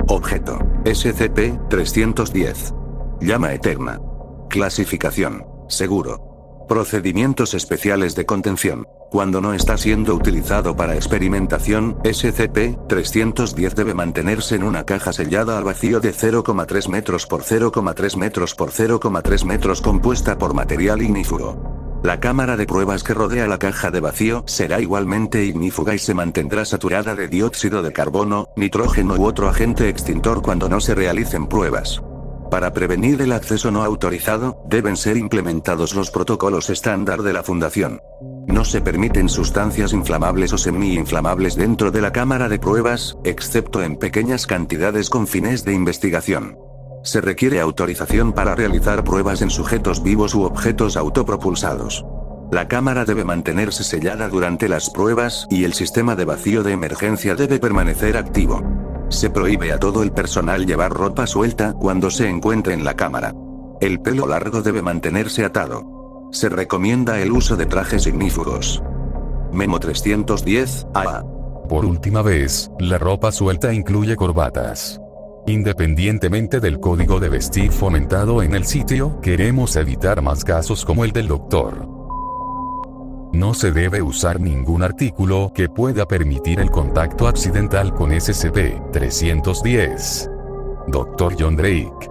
Objeto. SCP-310. Llama eterna. Clasificación. Seguro. Procedimientos especiales de contención. Cuando no está siendo utilizado para experimentación, SCP-310 debe mantenerse en una caja sellada al vacío de 0,3 metros por 0,3 metros por 0,3 metros compuesta por material ignífugo. La cámara de pruebas que rodea la caja de vacío será igualmente ignífuga y se mantendrá saturada de dióxido de carbono, nitrógeno u otro agente extintor cuando no se realicen pruebas. Para prevenir el acceso no autorizado, deben ser implementados los protocolos estándar de la Fundación. No se permiten sustancias inflamables o semi-inflamables dentro de la cámara de pruebas, excepto en pequeñas cantidades con fines de investigación. Se requiere autorización para realizar pruebas en sujetos vivos u objetos autopropulsados. La cámara debe mantenerse sellada durante las pruebas y el sistema de vacío de emergencia debe permanecer activo. Se prohíbe a todo el personal llevar ropa suelta cuando se encuentre en la cámara. El pelo largo debe mantenerse atado. Se recomienda el uso de trajes ignífugos. Memo 310-A. Por última vez, la ropa suelta incluye corbatas. Independientemente del código de vestir fomentado en el sitio, queremos evitar más casos como el del Dr. No se debe usar ningún artículo que pueda permitir el contacto accidental con SCP-310. Dr. John Drake.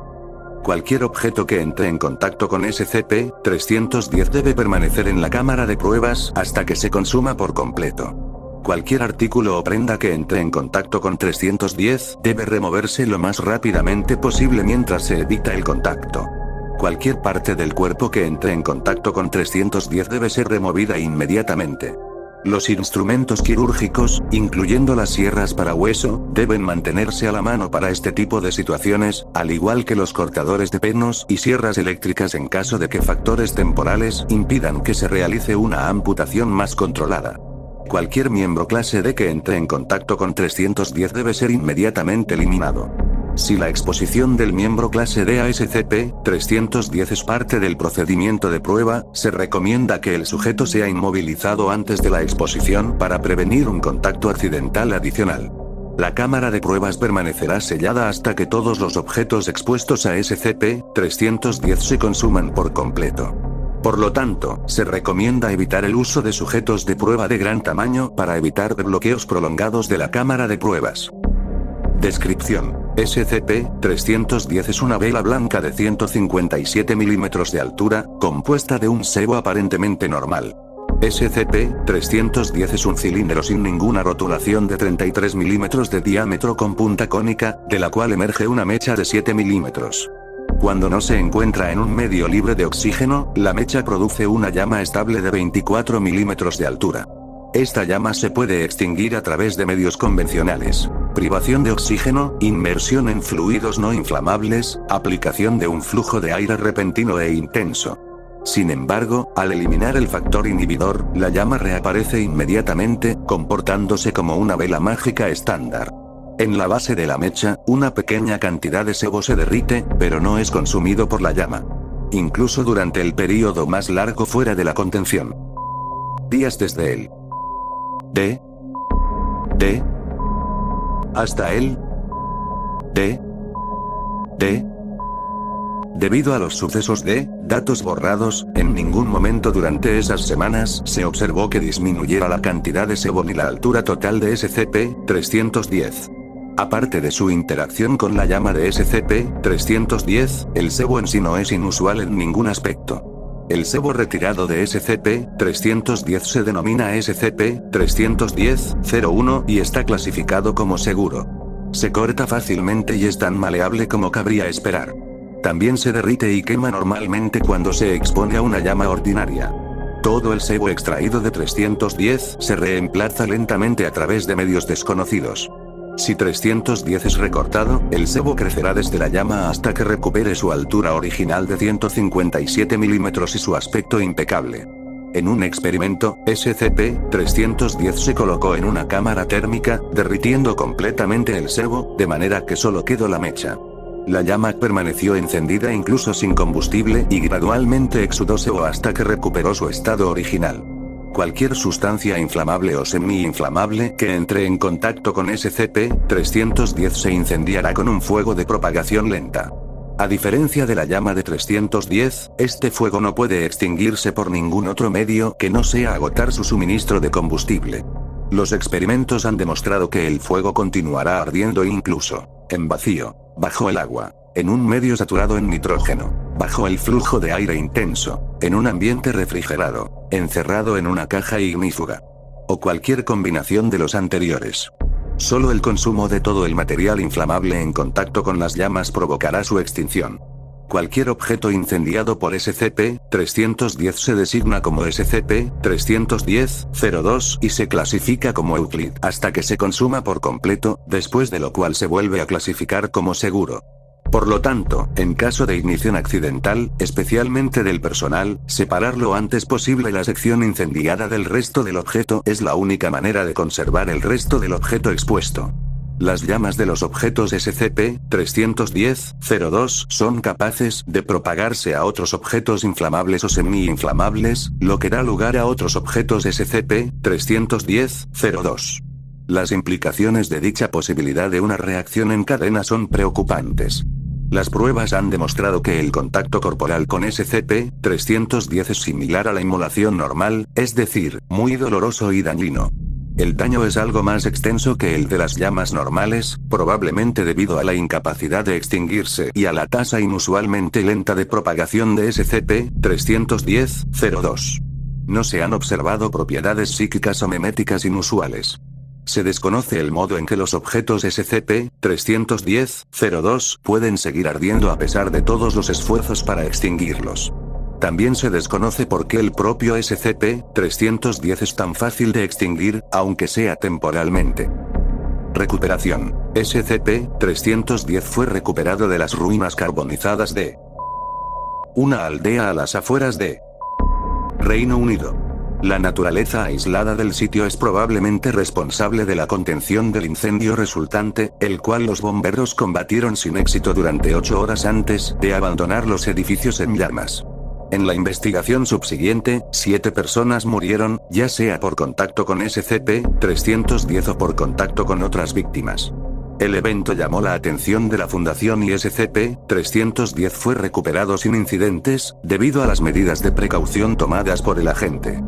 Cualquier objeto que entre en contacto con SCP-310 debe permanecer en la cámara de pruebas hasta que se consuma por completo. Cualquier artículo o prenda que entre en contacto con 310 debe removerse lo más rápidamente posible mientras se evita el contacto. Cualquier parte del cuerpo que entre en contacto con 310 debe ser removida inmediatamente. Los instrumentos quirúrgicos, incluyendo las sierras para hueso, deben mantenerse a la mano para este tipo de situaciones, al igual que los cortadores de penos y sierras eléctricas en caso de que factores temporales impidan que se realice una amputación más controlada. Cualquier miembro clase D que entre en contacto con 310 debe ser inmediatamente eliminado. Si la exposición del miembro clase D a SCP-310 es parte del procedimiento de prueba, se recomienda que el sujeto sea inmovilizado antes de la exposición para prevenir un contacto accidental adicional. La cámara de pruebas permanecerá sellada hasta que todos los objetos expuestos a SCP-310 se consuman por completo. Por lo tanto, se recomienda evitar el uso de sujetos de prueba de gran tamaño para evitar bloqueos prolongados de la cámara de pruebas. Descripción: SCP-310 es una vela blanca de 157 milímetros de altura, compuesta de un sebo aparentemente normal. SCP-310 es un cilindro sin ninguna rotulación de 33 milímetros de diámetro con punta cónica, de la cual emerge una mecha de 7 milímetros. Cuando no se encuentra en un medio libre de oxígeno, la mecha produce una llama estable de 24 milímetros de altura. Esta llama se puede extinguir a través de medios convencionales: privación de oxígeno, inmersión en fluidos no inflamables, aplicación de un flujo de aire repentino e intenso. Sin embargo, al eliminar el factor inhibidor, la llama reaparece inmediatamente, comportándose como una vela mágica estándar. En la base de la mecha, una pequeña cantidad de sebo se derrite, pero no es consumido por la llama. Incluso durante el período más largo fuera de la contención. Días desde el D hasta el D. Debido a los sucesos de datos borrados, en ningún momento durante esas semanas se observó que disminuyera la cantidad de sebo ni la altura total de SCP-310. Aparte de su interacción con la llama de SCP-310, el sebo en sí no es inusual en ningún aspecto. El sebo retirado de SCP-310 se denomina SCP-310-01 y está clasificado como seguro. Se corta fácilmente y es tan maleable como cabría esperar. También se derrite y quema normalmente cuando se expone a una llama ordinaria. Todo el sebo extraído de 310 se reemplaza lentamente a través de medios desconocidos. Si 310 es recortado, el sebo crecerá desde la llama hasta que recupere su altura original de 157 milímetros y su aspecto impecable. En un experimento, SCP-310 se colocó en una cámara térmica, derritiendo completamente el sebo, de manera que solo quedó la mecha. La llama permaneció encendida incluso sin combustible y gradualmente exudó sebo hasta que recuperó su estado original. Cualquier sustancia inflamable o semi-inflamable que entre en contacto con SCP-310 se incendiará con un fuego de propagación lenta. A diferencia de la llama de 310, este fuego no puede extinguirse por ningún otro medio que no sea agotar su suministro de combustible. Los experimentos han demostrado que el fuego continuará ardiendo incluso en vacío, bajo el agua, en un medio saturado en nitrógeno, bajo el flujo de aire intenso, en un ambiente refrigerado, encerrado en una caja ignífuga, o cualquier combinación de los anteriores. Solo el consumo de todo el material inflamable en contacto con las llamas provocará su extinción. Cualquier objeto incendiado por SCP-310 se designa como SCP-310-02 y se clasifica como Euclid hasta que se consuma por completo, después de lo cual se vuelve a clasificar como seguro. Por lo tanto, en caso de ignición accidental, especialmente del personal, separar lo antes posible la sección incendiada del resto del objeto es la única manera de conservar el resto del objeto expuesto. Las llamas de los objetos SCP-310-02 son capaces de propagarse a otros objetos inflamables o semi-inflamables, lo que da lugar a otros objetos SCP-310-02. Las implicaciones de dicha posibilidad de una reacción en cadena son preocupantes. Las pruebas han demostrado que el contacto corporal con SCP-310 es similar a la inmolación normal, es decir, muy doloroso y dañino. El daño es algo más extenso que el de las llamas normales, probablemente debido a la incapacidad de extinguirse y a la tasa inusualmente lenta de propagación de SCP-310-02. No se han observado propiedades psíquicas o meméticas inusuales. Se desconoce el modo en que los objetos SCP-310-02 pueden seguir ardiendo a pesar de todos los esfuerzos para extinguirlos. También se desconoce por qué el propio SCP-310 es tan fácil de extinguir, aunque sea temporalmente. Recuperación. SCP-310 fue recuperado de las ruinas carbonizadas de una aldea a las afueras de Reino Unido. La naturaleza aislada del sitio es probablemente responsable de la contención del incendio resultante, el cual los bomberos combatieron sin éxito durante 8 horas antes de abandonar los edificios en llamas. En la investigación subsiguiente, 7 personas murieron, ya sea por contacto con SCP-310 o por contacto con otras víctimas. El evento llamó la atención de la Fundación y SCP-310 fue recuperado sin incidentes, debido a las medidas de precaución tomadas por el agente.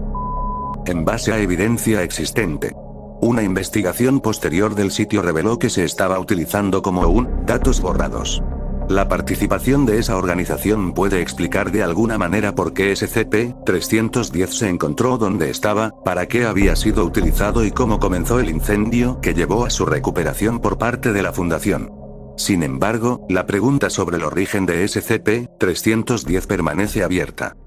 En base a evidencia existente. Una investigación posterior del sitio reveló que se estaba utilizando como datos borrados. La participación de esa organización puede explicar de alguna manera por qué SCP-310 se encontró donde estaba, para qué había sido utilizado y cómo comenzó el incendio que llevó a su recuperación por parte de la Fundación. Sin embargo, la pregunta sobre el origen de SCP-310 permanece abierta.